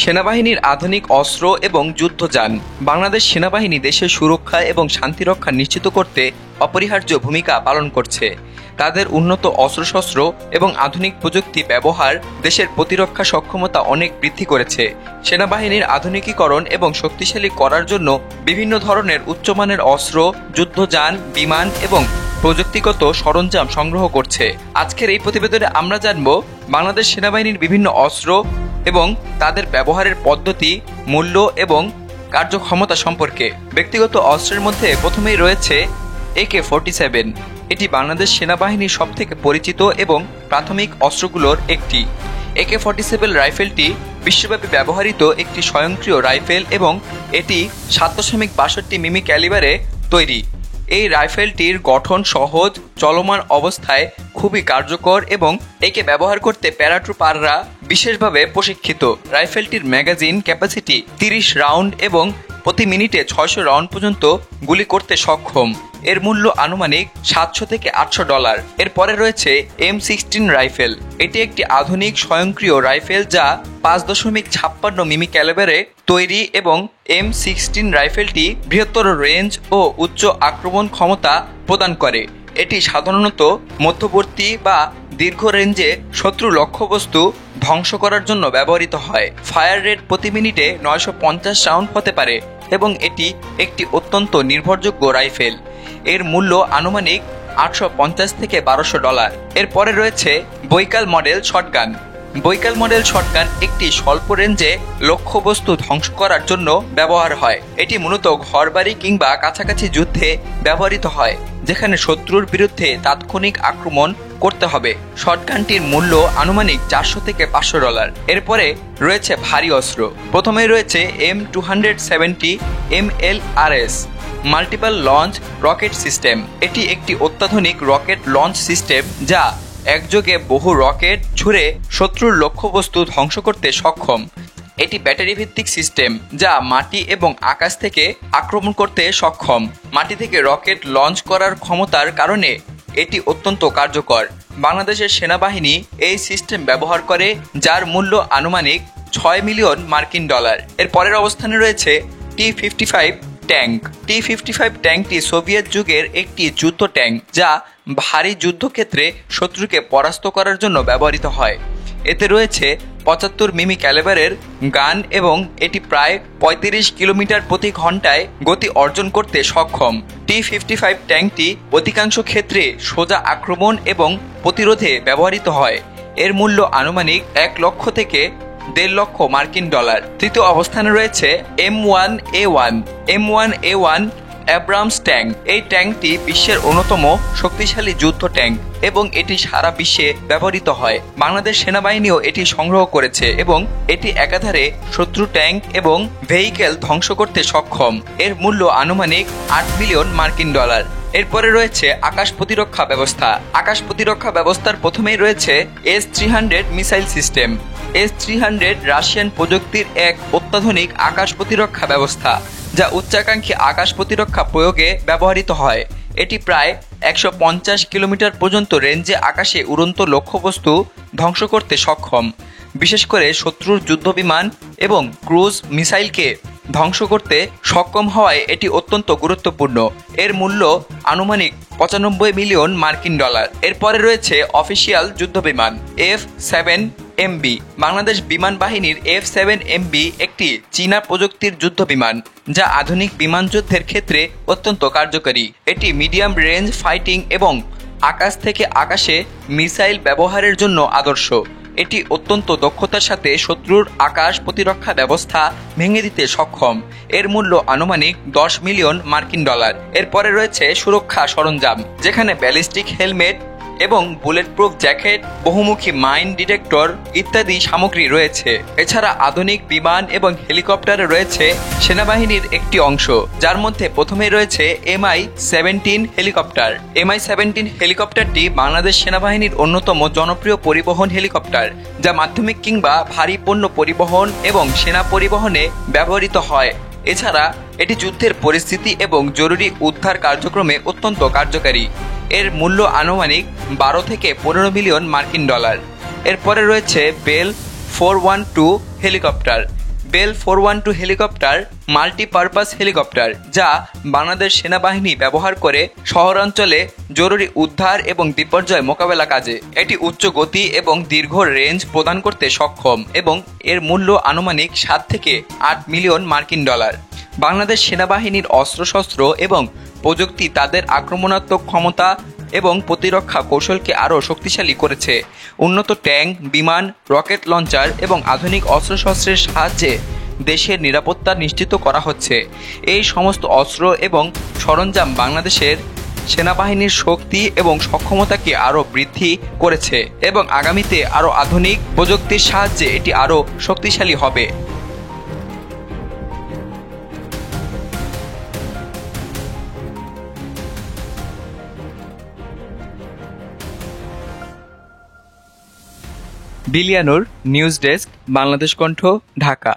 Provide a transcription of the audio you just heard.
সেনাবাহিনীর আধুনিক অস্ত্র এবং যুদ্ধযান। বাংলাদেশ সেনাবাহিনী দেশের সুরক্ষা এবং শান্তিরক্ষা নিশ্চিত করতে অপরিহার্য ভূমিকা পালন করছে। তাদের উন্নত অস্ত্রশস্ত্র এবং আধুনিক প্রযুক্তি ব্যবহার দেশের প্রতিরক্ষা সক্ষমতা অনেক বৃদ্ধি করেছে। সেনাবাহিনীর আধুনিকীকরণ এবং শক্তিশালী করার জন্য বিভিন্ন ধরনের উচ্চমানের অস্ত্র, যুদ্ধযান, বিমান এবং প্রযুক্তিগত সরঞ্জাম সংগ্রহ করছে। আজকের এই প্রতিবেদনে আমরা জানব বাংলাদেশ সেনাবাহিনীর বিভিন্ন অস্ত্র এবং তাদের ব্যবহারের পদ্ধতি, মূল্য এবং কার্যক্ষমতা সম্পর্কে। ব্যক্তিগত অস্ত্রের মধ্যে প্রথমেই রয়েছে AK-47। এটি বাংলাদেশ সেনাবাহিনীর সবথেকে পরিচিত এবং প্রাথমিক অস্ত্রগুলোর একটি। AK-47 রাইফেলটি বিশ্বব্যাপী ব্যবহৃত একটি স্বয়ংক্রিয় রাইফেল এবং এটি 7.62 মিমি ক্যালিবারে তৈরি। এই রাইফেলটির গঠন সহজ, চলমান অবস্থায় খুবই কার্যকর এবং একে ব্যবহার করতে প্যারাট্রুপাররা বিশেষভাবে প্রশিক্ষিত। রাইফেলটির ম্যাগাজিন ক্যাপাসিটি 30 রাউন্ড এবং প্রতি মিনিটে 600 রাউন্ড পর্যন্ত গুলি করতে সক্ষম। এর মূল্য আনুমানিক $700 থেকে $800। এরপরে রয়েছে M16 রাইফেল। এটি একটি আধুনিক স্বয়ংক্রিয় রাইফেল যা 5.56 মিমি ক্যালিবারে তৈরি এবং M16 রাইফেলটি বৃহত্তর রেঞ্জ ও উচ্চ আক্রমণ ক্ষমতা প্রদান করে। এটি সাধারণত মধ্যবর্তী বা দীর্ঘ রেঞ্জে শত্রু লক্ষ্যবস্তু ধ্বংস করার জন্য ব্যবহৃত হয়। ফায়ার রেট প্রতি মিনিটে 950 রাউন্ড হতে পারে এবং এটি একটি অত্যন্ত নির্ভরযোগ্য রাইফেল। এর মূল্য আনুমানিক $850 থেকে $1200। এরপরে রয়েছে বৈকাল মডেল শটগান। বৈকাল মডেল শটগান একটি স্বল্প রেঞ্জে লক্ষ্যবস্তু ধ্বংস করার জন্য ব্যবহার হয়। এটি মূলত ঘরবাড়ি কিংবা কাছাকাছি যুদ্ধে ব্যবহৃত হয়, যেখানে শত্রুর বিরুদ্ধে তাৎক্ষণিক আক্রমণ করতে হবে। শটগানটির মূল্য আনুমানিক $400 থেকে $500। এরপরে রয়েছে ভারী অস্ত্র। প্রথমে রয়েছে M270 MLRS multiple launch rocket system. এটি একটি অত্যাধুনিক রকেট লঞ্চ সিস্টেম যা একযোগে বহু রকেট ছুড়ে শত্রুর লক্ষ্যবস্তু ধ্বংস করতে সক্ষম। এটি ব্যাটারি ভিত্তিক সিস্টেম যা মাটি এবং আকাশ থেকে আক্রমণ করতে সক্ষম। মাটি থেকে রকেট লঞ্চ করার ক্ষমতার কারণে এটি অত্যন্ত কার্যকর। বাংলাদেশের সেনাবাহিনী এই সিস্টেম ব্যবহার করে, যার মূল্য আনুমানিক $6 মিলিয়ন। এর পরের অবস্থানে রয়েছে T-55 ট্যাঙ্ক। T-55 ট্যাঙ্কটি সোভিয়েত যুগের একটি যুদ্ধ ট্যাঙ্ক যা ভারী যুদ্ধক্ষেত্রে শত্রুকে পরাস্ত করার জন্য ব্যবহৃত হয়। এতে রয়েছে 75 মিমি ক্যালিবারের গান এবং এটি প্রায় 35 কিলোমিটার প্রতি ঘন্টায় গতি অর্জন করতে সক্ষম। T-55 ট্যাঙ্কটি অধিকাংশ ক্ষেত্রে সোজা আক্রমণ এবং প্রতিরোধে ব্যবহৃত হয়। এর মূল্য আনুমানিক $1 লক্ষ থেকে $1.5 লক্ষ। তৃতীয় অবস্থানে রয়েছে M1A1। M1A1 Abrams tank. এই ট্যাঙ্কটি বিশ্বের অন্যতম শক্তিশালী যুদ্ধ ট্যাঙ্ক এবং এটি সারা বিশ্বে ব্যবহৃত হয়। বাংলাদেশ সেনাবাহিনীও এটি সংগ্রহ করেছে এবং এটি একাধারে শত্রু ট্যাঙ্ক এবং ভেহিকেল ধ্বংস করতে সক্ষম। এর মূল্য আনুমানিক $8 মিলিয়ন। এরপরে রয়েছে আকাশ প্রতিরক্ষা ব্যবস্থা। আকাশ প্রতিরক্ষা ব্যবস্থার প্রথমেই রয়েছে S-300 missile system. S-300 Russian প্রযুক্তির এক অত্যাধুনিক আকাশ প্রতিরক্ষা ব্যবস্থা যা উচ্চাকাঙ্ক্ষী আকাশ প্রতিরক্ষা প্রয়োগে ব্যবহৃত হয়। এটি প্রায় 150 কিলোমিটার পর্যন্ত রেঞ্জে আকাশে উড়ন্ত লক্ষ্যবস্তু ধ্বংস করতে সক্ষম। বিশেষ করে শত্রুর যুদ্ধবিমান এবং ক্রুজ মিসাইলকে ধ্বংস করতে সক্ষম হওয়ায় এটি অত্যন্ত গুরুত্বপূর্ণ। এর মূল্য আনুমানিক $95 মিলিয়ন। এরপরে রয়েছে অফিসিয়াল যুদ্ধবিমান F-7MB। বাংলাদেশ বিমান বাহিনীর F-7MB একটি চীনা প্রযুক্তির যুদ্ধবিমান যা আধুনিক বিমান যুদ্ধের ক্ষেত্রে অত্যন্ত কার্যকরী। এটি মিডিয়াম রেঞ্জ ফাইটিং এবং আকাশ থেকে আকাশে মিসাইল ব্যবহারের জন্য আদর্শ। এটি অত্যন্ত দক্ষতার সাথে শত্রুর আকাশ প্রতিরক্ষা ব্যবস্থা ভেঙে দিতে সক্ষম। এর মূল্য আনুমানিক $10 মিলিয়ন। এরপরে রয়েছে সুরক্ষা সরঞ্জাম, যেখানে ব্যালিস্টিক হেলমেট এবং বুলেট প্রুফ জ্যাকেট, বহুমুখী মাইন ডিটেক্টর ইত্যাদি সামগ্রী রয়েছে। এছাড়া আধুনিক বিমান এবং হেলিকপ্টারে রয়েছে সেনাবাহিনীর একটি অংশ, যার মধ্যে প্রথমেই রয়েছে Mi-17 হেলিকপ্টার। Mi-17 হেলিকপ্টারটি বাংলাদেশ সেনাবাহিনীর অন্যতম জনপ্রিয় পরিবহন হেলিকপ্টার, যা মাধ্যমিক কিংবা ভারী পণ্য পরিবহন এবং সেনা পরিবহনে ব্যবহৃত হয়। এছাড়া এটি যুদ্ধের পরিস্থিতি এবং জরুরি উদ্ধার কার্যক্রমে অত্যন্ত কার্যকারী। এর মূল্য আনুমানিক $12 থেকে $15 মিলিয়ন। এরপরে রয়েছে Bell 412 helicopter. Bell 412 helicopter multipurpose helicopter, যা বাংলাদেশ সেনাবাহিনী ব্যবহার করে শহরাঞ্চলে জরুরি উদ্ধার এবং বিপর্যয় মোকাবেলা কাজে। এটি উচ্চ গতি এবং দীর্ঘ রেঞ্জ প্রদান করতে সক্ষম এবং এর মূল্য আনুমানিক 7 থেকে 8 মিলিয়ন মার্কিন ডলার। বাংলাদেশ সেনাবাহিনীর অস্ত্রশস্ত্র এবং প্রযুক্তি তাদের আক্রমণাত্মক ক্ষমতা এবং প্রতিরক্ষা কৌশলকে আরও শক্তিশালী করেছে। উন্নত ট্যাঙ্ক, বিমান, রকেট লঞ্চার এবং আধুনিক অস্ত্রশস্ত্রের সাহায্যে দেশের নিরাপত্তা নিশ্চিত করা হচ্ছে। এই সমস্ত অস্ত্র এবং সরঞ্জাম বাংলাদেশের সেনাবাহিনীর শক্তি এবং সক্ষমতাকে আরও বৃদ্ধি করেছে এবং আগামীতে আরও আধুনিক প্রযুক্তির সাহায্যে এটি আরও শক্তিশালী হবে। বিলিয়ানুর, নিউজ ডেস্ক, বাংলাদেশ কণ্ঠ, ঢাকা।